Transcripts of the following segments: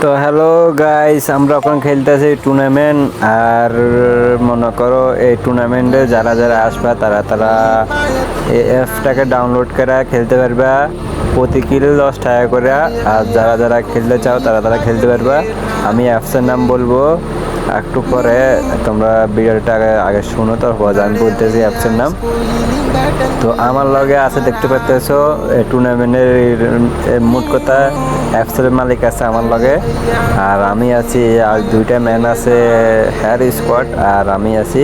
তো hello guys, আমরা এখন খেলতেছি টুর্নামেন্ট। আর মনে করো এই টুর্নামেন্টে যারা যারা আসবে তারা তারা এই অ্যাপসটাকে ডাউনলোড করে খেলতে পারবা। প্রতি কিলো 10 টাকা করে। আর যারা যারা খেলতে চাও তারা তারা খেলতে পারবা। আমি অ্যাপসের নাম বলবো একটু পরে, তোমরা ভিডিওটা আগে শুনো, তারপর আমি বলতেছি অ্যাপসের নাম। তো আমার লগে আছে, দেখতে পাচ্ছ টুর্নামেন্টের মোট কথা অ্যাপসের মালিক আছে আমার লগে। আর আমি আছি, আর দুইটা ম্যান আছে, হেয়ার স্কোয়াড আর আমি আছি।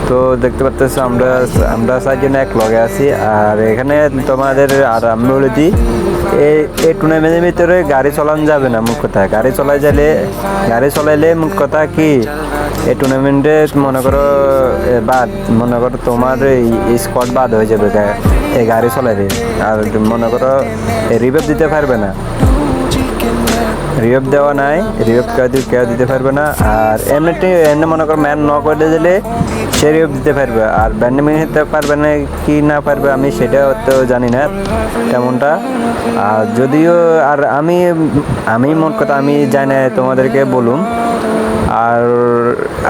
তো দেখতে পাচ্ছ আমরা আমরা চারজন এক লগে আছি। আর এখানে তোমাদের আর আমি বলে দিই, এই টুর্নামেন্টের ভিতরে গাড়ি চালানো যাবে না। মোট কথা গাড়ি চলাইলে মোট কথা কি এই টুর্নামেন্টে মনে করো বাদ, মনে করো তোমার স্কোয়াড বাদ হয়ে যাবে এই গাড়ি চলাইলে। আর মনে করো রিভাইভ দিতে পারবে না, রিভাইভ দেওয়া নাই, রিভাইভ কেউ দিতে পারবে না। আর এমনি মনে করো ম্যান ন করে দিলে সে রিভাইভ দিতে পারবে। আর ব্যান্ডে নিতে পারবে না কি না পারবে আমি সেটা তো জানি না তেমনটা। আর যদিও আর আমি মোট কথা আমি জানি না, তোমাদেরকে বলুন। আর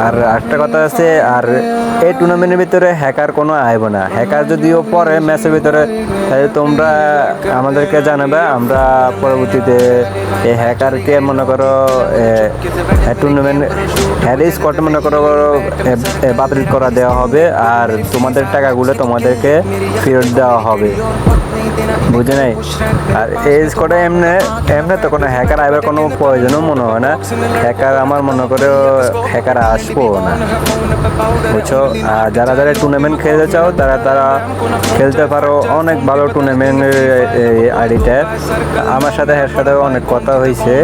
আর একটা কথা আছে, আর এই টুর্নামেন্টের ভিতরে হ্যাকার কোনো আইব না। হ্যাকার যদিও পরে ম্যাচের ভিতরে, তাহলে তোমরা আমাদেরকে জানাবে, আমরা পরবর্তীতে এই হ্যাকারকে মনে করো টুর্নামেন্ট স্কোয়াড মনে করো বাতিল করা দেওয়া হবে। আর তোমাদের টাকাগুলো তোমাদেরকে ফেরত দেওয়া হবে, বুঝে নাই। আর এই স্কোয়াডে এমনি তো কোনো হ্যাকার আইবার কোনো প্রয়োজনও মনে হয় না। হ্যাকার আমার মনে করে হ্যাকার আসবো না, বুঝছো। আর যারা যারা টুর্নামেন্ট খেলতে চাও তারা তারা খেলতে পারো। অনেক ভালো টুর্নামেন্টের আইডিটা, আমার সাথে এর সাথেও অনেক কথা হয়েছে।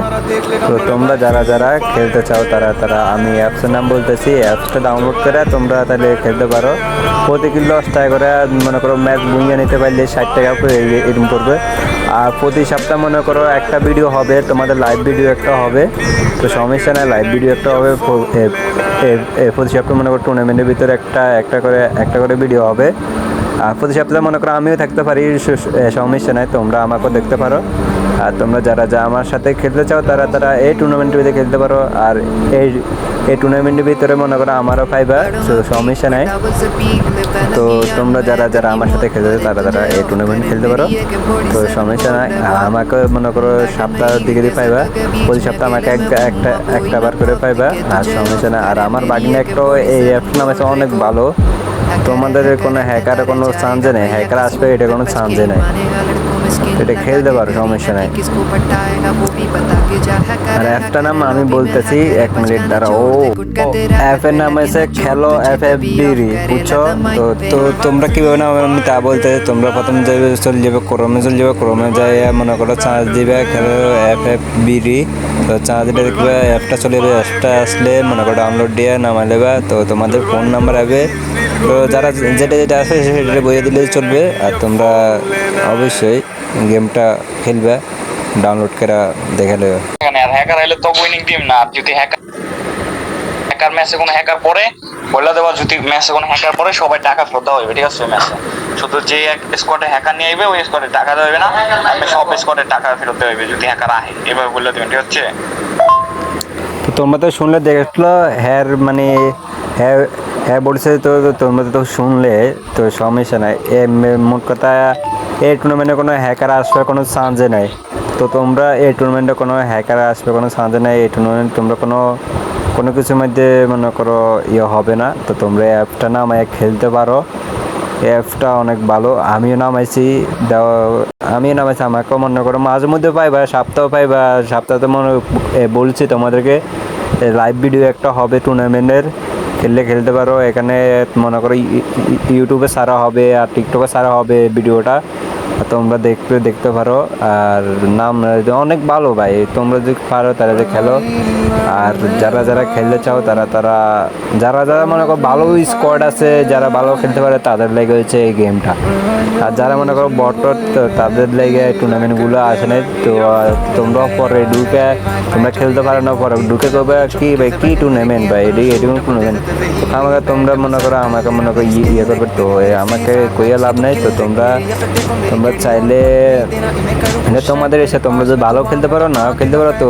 তো তোমরা যারা যারা খেলতে চাও তারা তারা আমি অ্যাপসের নাম বলতেছি, অ্যাপসটা ডাউনলোড করে তোমরা তাহলে খেলতে পারো। প্রতি কিলো 10 টাকা করে মনে করো ম্যাচ বুঝিয়ে নিতে পারলে 60 টাকা এরকম করবে। আর প্রতি সপ্তাহ মনে করো একটা ভিডিও হবে, তোমাদের লাইভ ভিডিও একটা হবে। তো সমস্যা নাই, লাইভ ভিডিও একটা হবে। প্রতি সপ্তাহে মনে করো টুর্নামেন্টের ভিতরে একটা করে ভিডিও হবে। আর প্রতি সপ্তাহে মনে করো আমিও থাকতে পারি, সমস্যা নাই, তোমরা আমাকেও দেখতে পারো। আর তোমরা যারা যা আমার সাথে খেলতে চাও তারা তারা এই টুর্নামেন্টের ভিতরে খেলতে পারো। আর এই টুর্নামেন্টের ভিতরে মনে করো আমারও পাইবা, সমস্যা নাই। তো তোমরা যারা যারা আমার সাথে খেলতে চাও তারা তারা এই টুর্নামেন্ট খেলতে পারো, তো সমস্যা নাই। আর আমাকে মনে করো সপ্তাহের দিকে দিয়ে পাইবা, প্রতি সপ্তাহে আমাকে একটা বার করে পাইবা, আর সমস্যা নাই। আর আমার বাগিনা একটা এই অ্যাপস নাম আছে, অনেক ভালো। তোমাদের কোনো হ্যাকারের কোনো চান্সে নেই, হ্যাকার আসবে এটা কোনো চান্সে নেই, এটা খেলতে পারো, সমস্যা নাই। আর অ্যাপটার নাম আমি বলতেছি, 1 মিনিট দাঁড়াও। অ্যাপের নাম হচ্ছে খেলো FFBRI, বুঝছো। তো তোমরা কীভাবে নাম আমি তা বলতে, তোমরা প্রথম চলে যাবে ক্রোমে যাই মনে করো চার্জ দিবে খেলো FFBRI। তো চার্জ দিলে দেখবে অ্যাপটা চলে যাবে। অ্যাপটা আসলে মনে করো ডাউনলোড দিয়ে নামাই নেবে। তো তোমাদের ফোন নাম্বার হবে, তো যারা যেটা আছে সেটা বইয়ে দিলেই চলবে। আর তোমরা অবশ্যই গেমটা খেলবে, ডাউনলোড করে দেখে নেবে। আর হ্যাকার আইলে তো উইনিং টিম না। যদি হ্যাকার ম্যাচে কোনো হ্যাকার পরে বলে দেওয়া, যদি ম্যাচে কোনো হ্যাকার পরে সবাই টাকা ফেরত দেওয়া হবে, ঠিক আছে। ম্যাচে শুধু যে এক স্কোয়াডে হ্যাকার নিয়ে আসবে ওই স্কোয়াডে টাকা দেওয়া হবে না, সব স্কোয়াডে টাকা ফেরত দেওয়া হবে যদি হ্যাকার আহে, এভাবে বলে দেবেন, ঠিক আছে। তো তোমরা তো শুনলে, দেখলো হ্যাঁ মানে হ্যাঁ বলছে, তো তোমরা তো শুনলে, তো সমস্যা নাই। মোট কথা এই টুর্নামেন্টে কোনো হ্যাকার আসবে কোনো চান্সে নাই। তো তোমরা এই টুর্নামেন্টে কোনো হ্যাকার আসবে কোনো চান্সে নাই। এই টুর্নামেন্ট তোমরা কোনো কিছুর মধ্যে মনে করো হবে না। তো তোমরা অ্যাপটা নামায় খেলতে পারো, অ্যাপটা অনেক ভালো। আমিও নামাইছি, আমাকেও মনে করো মাঝে মধ্যে পাইবা, সপ্তাহে তো বলছি তোমাদেরকে লাইভ ভিডিও একটা হবে টুর্নামেন্টের, খেলতে পারো। এখানে মনে করো ইউটিউবে ছাড়া হবে আর টিকটকে ছাড়া হবে ভিডিওটা, তোমরা দেখতে পারো। আর নাম অনেক ভালো ভাই, তোমরা যদি পারো তারা যে খেলো। আর যারা যারা খেলতে চাও তারা যারা মনে করো ভালো স্কোয়াড আছে, যারা ভালো খেলতে পারে তাদের লেগে হচ্ছে এই গেমটা। আর যারা মনে করো বটট, তাদের লেগে টুর্নামেন্টগুলো আসে না। তো তোমরা পরে ঢুকে তোমরা খেলতে পারো না, পরে ঢুকে করবে কি ভাই কি টুর্নামেন্ট ভাই, এরকম টুর্নামেন্ট তোমরা মনে করো আমাকে মনে করো ইয়ে করবে। তো আমাকে কইয়া লাভ নাই। তো তোমরা তোমরা চাইলে মানে তোমাদের এসে তোমরা যদি ভালো খেলতে পারো নাও খেলতে পারো তো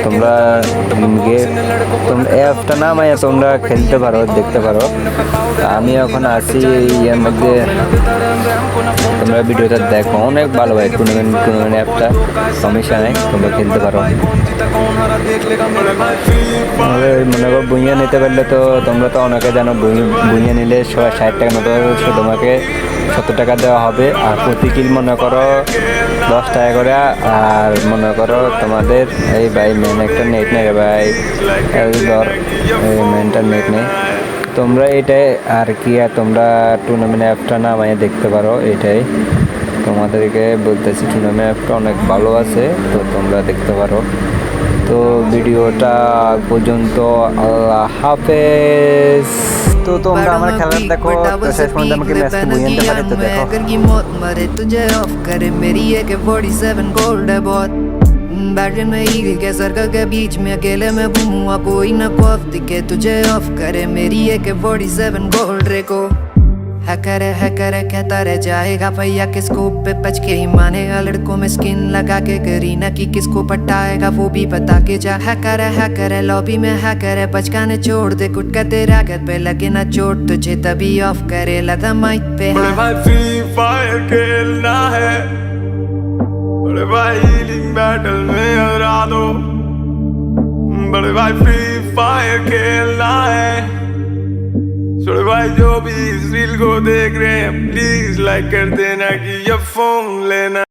তোমরা তোমরা অ্যাপটা নামাইয়া তোমরা খেলতে পারো দেখতে পারো। আমি এখন আছি এর মধ্যে, তোমরা ভিডিওটা দেখো, অনেক ভালো ভাই টুর্নামেন্ট অ্যাপটা, সমস্যা নেই, তোমরা খেলতে পারো। মনে করো বুইয়া নিতে পারলে তো তোমরা তো অনেকে জানো বুইয়া নিলে 60 টাকা মতো তোমাকে 70 টাকা দেওয়া হবে, আর প্রতি কিল মনে করো 10 টাকা করে। আর মনে করো তোমাদের এই ভাই মেন একটা নেট নেই রে ভাই, ধর মেনটা নেট নেই, তোমরা এটাই আর কি, আর তোমরা টুর্নামেন্ট অ্যাপটা নামাইয়ে দেখতে পারো। এটাই তোমাদেরকে বলতেছি, টুর্নামেন্ট অ্যাপটা অনেক ভালো আছে, তো তোমরা দেখতে পারো। তো ভিডিওটা পর্যন্ত, আল্লাহ হাফেজ। তো তোমরা আমার খেলা দেখো, তো শেষ পর্যন্ত আমাকে ম্যাচটা বুঝে নিতে পারে, তো দেখো। तुझे ऑफ करे मेरी AK-47 गोल्ड है बहुत बैटरी में ईगल के सर्कल के बीच में अकेले में घूमूंगा, कोई न खौफ दिखे तुझे ऑफ करे मेरी AK-47 गोल्ड रे को है करे कहता रह जाएगा भैया किसको पे पच के ही मानेगा, लड़कों में स्किन लगा के करीना की किसको पटाएगा वो भी बता के जा। है करे लॉबी में है करे बचकाने छोड़ दे कुट का तेरा घर पे लगे ना चोट तुझे तभी ऑफ करे लगा माइक पे। बड़े भाई फ्री फायर खेलना है, बड़े भाई हीलिंग बैटल में हरा दो, बड़े भाई फ्री फायर खेलना है। छोड़े भाई जो भी इस रील को देख रहे हैं प्लीज लाइक कर देना कि ये फोन लेना।